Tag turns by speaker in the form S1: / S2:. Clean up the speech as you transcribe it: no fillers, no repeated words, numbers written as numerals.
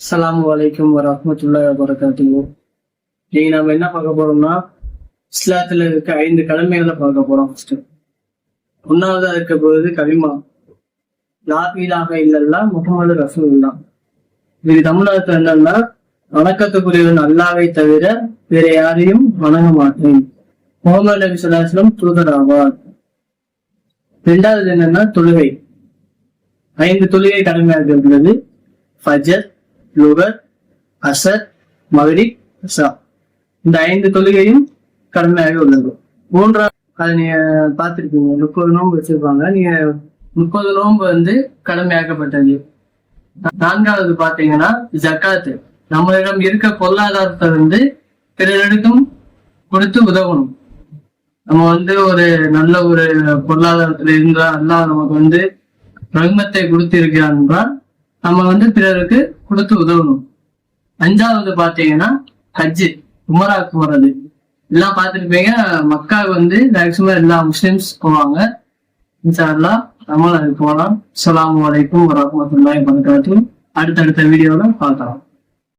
S1: அஸ்ஸலாமு அலைக்கும் வரஹ்மத்துல்லாஹி வபரகாத்துஹு. இன்னைக்கு நம்ம என்ன பார்க்க போறோம்னா, இஸ்லாத்துல இருக்க 5 கடமைகளை பார்க்க போறோம். ஃபர்ஸ்ட் ஒன்னாவதா இருக்க போது கலிமா, லா இலாஹ இல்லல்லாஹ் முஹம்மது ரசூலுல்லாஹ். இது தமிழகத்துல என்னன்னா, வணக்கத்துக்குரியவன் அல்லாஹ்வை தவிர வேற யாரையும் வணங்க மாட்டேன், முஹம்மது நபி ஸல்லல்லாஹு அலைஹி வஸல்லம் தூதர் ஆவார். ரெண்டாவது என்னன்னா தொழுகை. 5 தொழுகை கடமையாக உள்ளது. ஃபஜர், லுகர், அசர், மக்ரிப், இஷா. இந்த 5 தொழுகையும் கடமையாக உள்ளது. மூன்றாவது, அதை நீங்க பார்த்திருப்பீங்க, 30 நோன்பு வச்சிருப்பாங்க. நீங்க 30 நோன்பு கடமையாக்கப்பட்டது. நான்காவது பாத்தீங்கன்னா ஜக்காத்து. நம்மளிடம் இருக்க பொருளாதாரத்தை பிறரிடம் கொடுத்து உதவணும். நம்ம ஒரு நல்ல ஒரு பொருளாதாரத்துல இருந்தா அல்லாஹ் நமக்கு ரஹ்மத்தை கொடுத்து இருக்கிறான் என்றால் நம்ம பிறருக்கு கொடுத்து உதவணும். 5வது பாத்தீங்கன்னா ஹஜ்ஜு, உமராக்கு போறது. எல்லாம் பார்த்துருப்பீங்க, மக்கா மேக்சிமம் எல்லா முஸ்லிம்ஸ் போவாங்க. இன்ஷா அல்லாஹ் நம்மளும் அது போகலாம். அஸ்ஸலாமு அலைக்கும் வரஹ்மத்துல்லாஹி வபரகாத்துஹு. அடுத்தடுத்த வீடியோல பார்க்கலாம்.